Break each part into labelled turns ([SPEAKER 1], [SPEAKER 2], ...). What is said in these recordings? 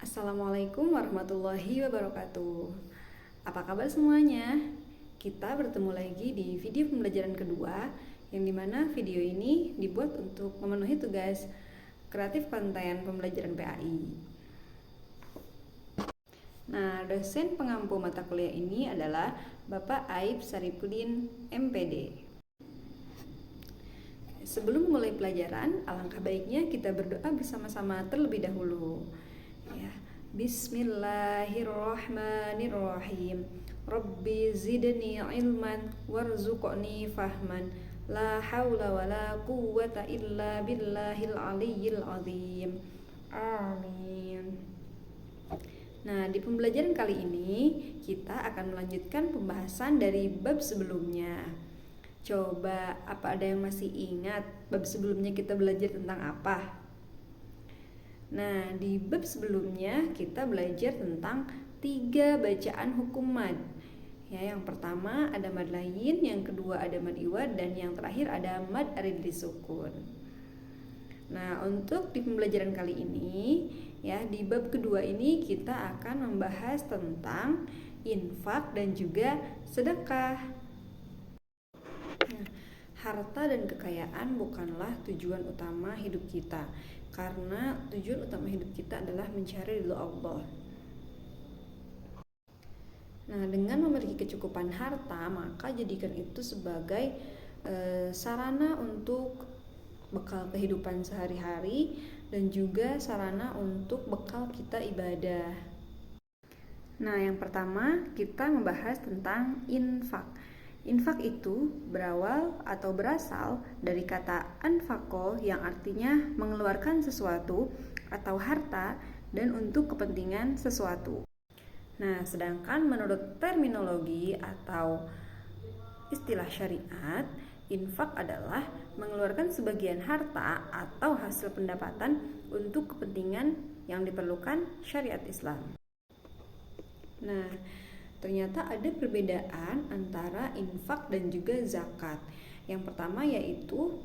[SPEAKER 1] Assalamualaikum warahmatullahi wabarakatuh. Apa kabar semuanya? Kita bertemu lagi di video pembelajaran kedua, yang dimana video ini dibuat untuk memenuhi tugas kreatif konten pembelajaran PAI. Nah, dosen pengampu mata kuliah ini adalah Bapak Aib Saripudin, MPD. Sebelum mulai pelajaran, alangkah baiknya kita berdoa bersama-sama terlebih dahulu. Ya, Bismillahirrahmanirrahim. Rabbi zidni ilman warzuqni fahman. La haula wala quwwata illa billahil aliyyil azim. Amin. Nah, di pembelajaran kali ini kita akan melanjutkan pembahasan dari bab sebelumnya. Coba, apa ada yang masih ingat bab sebelumnya kita belajar tentang apa? Nah, di bab sebelumnya kita belajar tentang 3 bacaan hukum mad. Ya, yang pertama ada mad lain, yang kedua ada mad iwad, dan yang terakhir ada mad arid disukun. Nah, untuk di pembelajaran kali ini, ya, di bab kedua ini kita akan membahas tentang infak dan juga sedekah. Nah, harta dan kekayaan bukanlah tujuan utama hidup kita, karena tujuan utama hidup kita adalah mencari ridho Allah. Nah, dengan memiliki kecukupan harta, maka jadikan itu sebagai sarana untuk bekal kehidupan sehari-hari dan juga sarana untuk bekal kita ibadah. Nah, yang pertama kita membahas tentang infak. Infak itu berawal atau berasal dari kata anfaqo yang artinya mengeluarkan sesuatu atau harta dan untuk kepentingan sesuatu. Nah, sedangkan menurut terminologi atau istilah syariat, infak adalah mengeluarkan sebagian harta atau hasil pendapatan untuk kepentingan yang diperlukan syariat Islam. Nah, ternyata ada perbedaan antara infak dan juga zakat. Yang pertama yaitu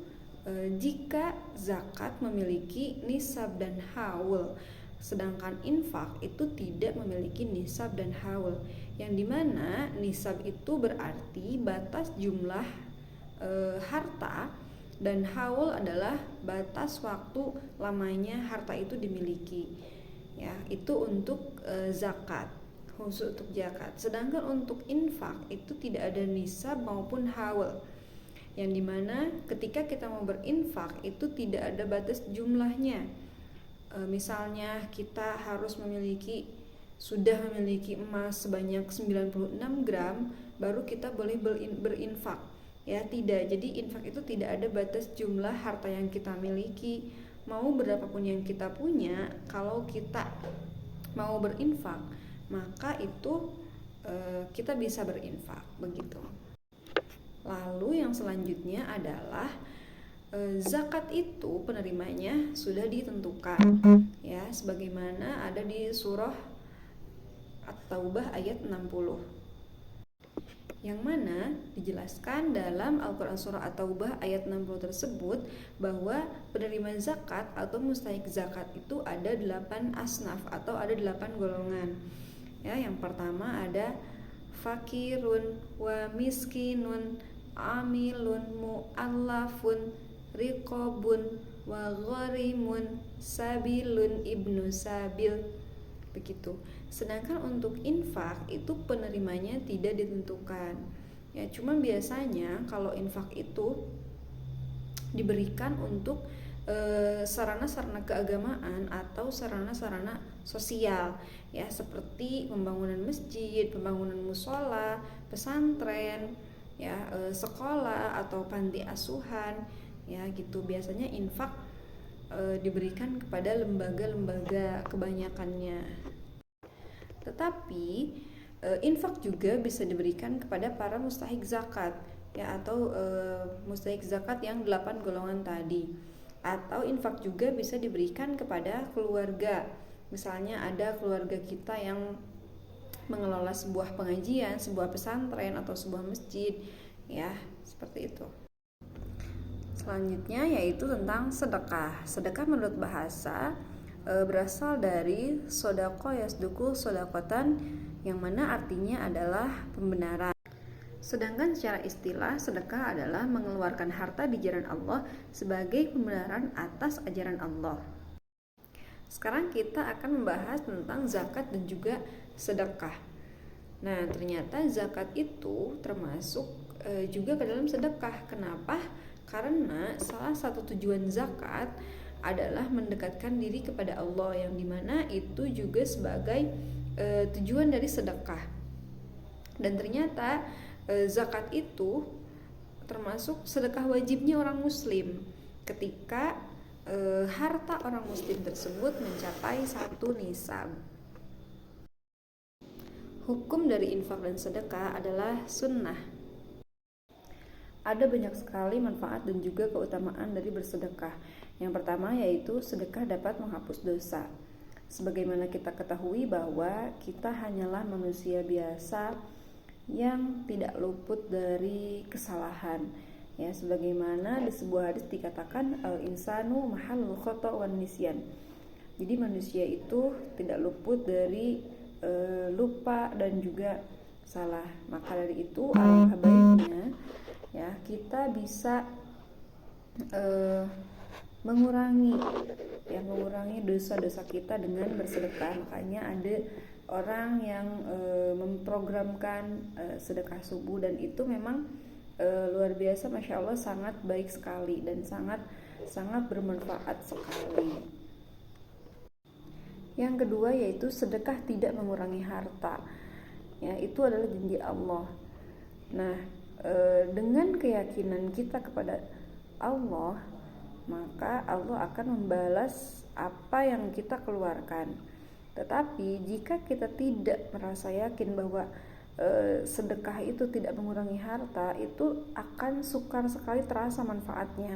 [SPEAKER 1] jika zakat memiliki nisab dan haul, sedangkan infak itu tidak memiliki nisab dan haul. Yang dimana nisab itu berarti batas jumlah harta, dan haul adalah batas waktu lamanya harta itu dimiliki. Ya, itu untuk zakat. Khusus untuk zakat. Sedangkan untuk infak itu tidak ada nisab maupun haul, yang dimana ketika kita mau berinfak itu tidak ada batas jumlahnya. Misalnya kita harus sudah memiliki emas sebanyak 96 gram baru kita boleh berinfak. Ya, tidak. Jadi infak itu tidak ada batas jumlah harta yang kita miliki. Mau berapapun yang kita punya, kalau kita mau berinfak, maka itu kita bisa berinfak, begitu. Lalu yang selanjutnya adalah zakat itu penerimanya sudah ditentukan, ya, sebagaimana ada di surah At-Taubah ayat 60, yang mana dijelaskan dalam Al-Quran surah At-Taubah ayat 60 tersebut bahwa penerima zakat atau mustahik zakat itu ada 8 asnaf atau ada 8 golongan. Ya, yang pertama ada fakirun wa miskinun amilun mu'allafun riqabun wa gharimun sabilun ibnu sabil, begitu. Sedangkan untuk infak itu penerimanya tidak ditentukan. Ya, cuman biasanya kalau infak itu diberikan untuk sarana-sarana keagamaan atau sarana-sarana sosial, ya, seperti pembangunan masjid, pembangunan musola, pesantren, ya, sekolah atau panti asuhan, ya, gitu. Biasanya infak diberikan kepada lembaga-lembaga kebanyakannya. Tetapi infak juga bisa diberikan kepada para mustahik zakat, ya, atau mustahik zakat yang 8 golongan tadi. Atau infak juga bisa diberikan kepada keluarga. Misalnya ada keluarga kita yang mengelola sebuah pengajian, sebuah pesantren atau sebuah masjid, ya, seperti itu. Selanjutnya yaitu tentang sedekah. Sedekah menurut bahasa berasal dari sodako yasduku sodakotan, yang mana artinya adalah pembenaran. Sedangkan secara istilah, sedekah adalah mengeluarkan harta di jalan Allah sebagai pembenaran atas ajaran Allah. Sekarang kita akan membahas tentang zakat dan juga sedekah. Nah, ternyata zakat itu termasuk juga ke dalam sedekah. Kenapa? Karena salah satu tujuan zakat adalah mendekatkan diri kepada Allah, yang dimana itu juga sebagai tujuan dari sedekah. Dan ternyata zakat itu termasuk sedekah wajibnya orang muslim ketika harta orang muslim tersebut mencapai 1 nisab. Hukum dari infak dan sedekah adalah sunnah. Ada banyak sekali manfaat dan juga keutamaan dari bersedekah. Yang pertama yaitu sedekah dapat menghapus dosa. Sebagaimana kita ketahui bahwa kita hanyalah manusia biasa yang tidak luput dari kesalahan. Ya, sebagaimana di sebuah hadis dikatakan al-insanu mahallul khata' wan nisyan. Jadi manusia itu tidak luput dari lupa dan juga salah. Maka dari itu alangkah baiknya ya kita bisa mengurangi dosa-dosa kita dengan bersedekah. Makanya ada orang yang memprogramkan sedekah subuh, dan itu memang luar biasa, masya Allah, sangat baik sekali dan sangat bermanfaat sekali. Yang kedua yaitu sedekah tidak mengurangi harta. Ya, itu adalah janji Allah. Nah, dengan keyakinan kita kepada Allah, maka Allah akan membalas apa yang kita keluarkan. Tetapi jika kita tidak merasa yakin bahwa sedekah itu tidak mengurangi harta, itu akan sukar sekali terasa manfaatnya.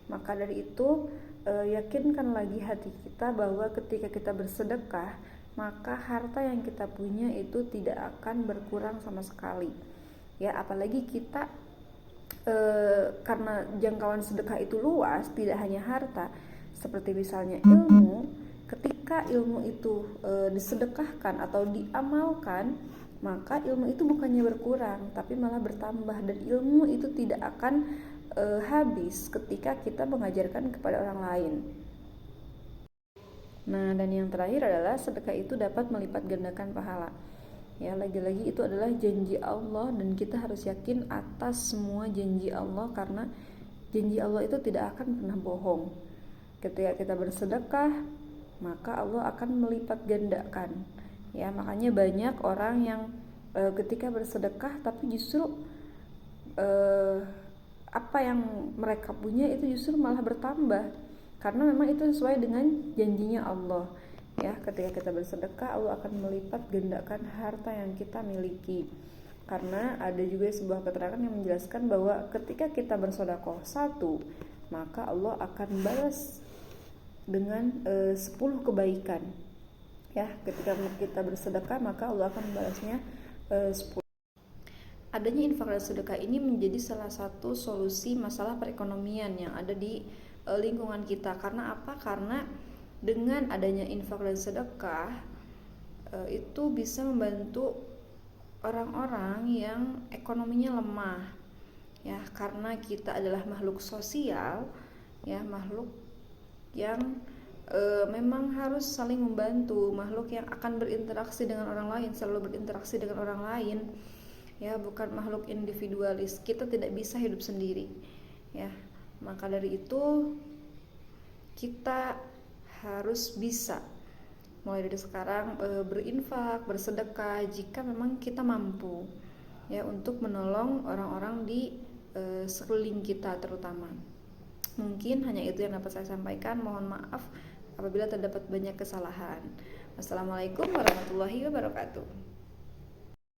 [SPEAKER 1] Maka dari itu yakinkan lagi hati kita bahwa ketika kita bersedekah, maka harta yang kita punya itu tidak akan berkurang sama sekali. Ya, apalagi kita karena jangkauan sedekah itu luas, tidak hanya harta, seperti misalnya ilmu. Ketika ilmu itu disedekahkan atau diamalkan, maka ilmu itu bukannya berkurang, tapi malah bertambah, dan ilmu itu tidak akan habis ketika kita mengajarkan kepada orang lain. Nah, dan yang terakhir adalah sedekah itu dapat melipat gandakan pahala. Ya, lagi-lagi itu adalah janji Allah, dan kita harus yakin atas semua janji Allah, karena janji Allah itu tidak akan pernah bohong. Ketika kita bersedekah, maka Allah akan melipat gandakan. Ya, makanya banyak orang yang ketika bersedekah tapi justru apa yang mereka punya itu justru malah bertambah, karena memang itu sesuai dengan janjinya Allah. Ya, ketika kita bersedekah, Allah akan melipat gandakan harta yang kita miliki. Karena ada juga sebuah keterangan yang menjelaskan bahwa ketika kita bersedekah 1, maka Allah akan balas dengan 10 kebaikan. Ya, ketika kita bersedekah, maka Allah akan membalasnya 10. Adanya infak dan sedekah ini menjadi salah satu solusi masalah perekonomian yang ada di lingkungan kita. Karena apa? Karena dengan adanya infak dan sedekah itu bisa membantu orang-orang yang ekonominya lemah. Ya, karena kita adalah makhluk sosial, ya, makhluk yang memang harus saling membantu, makhluk yang akan berinteraksi dengan orang lain, selalu berinteraksi dengan orang lain. Ya, bukan makhluk individualis. Kita tidak bisa hidup sendiri. Ya, maka dari itu kita harus bisa mulai dari sekarang berinfak, bersedekah jika memang kita mampu, ya, untuk menolong orang-orang di sekeliling kita terutama. Mungkin hanya itu yang dapat saya sampaikan. Mohon maaf apabila terdapat banyak kesalahan. Wassalamualaikum warahmatullahi wabarakatuh.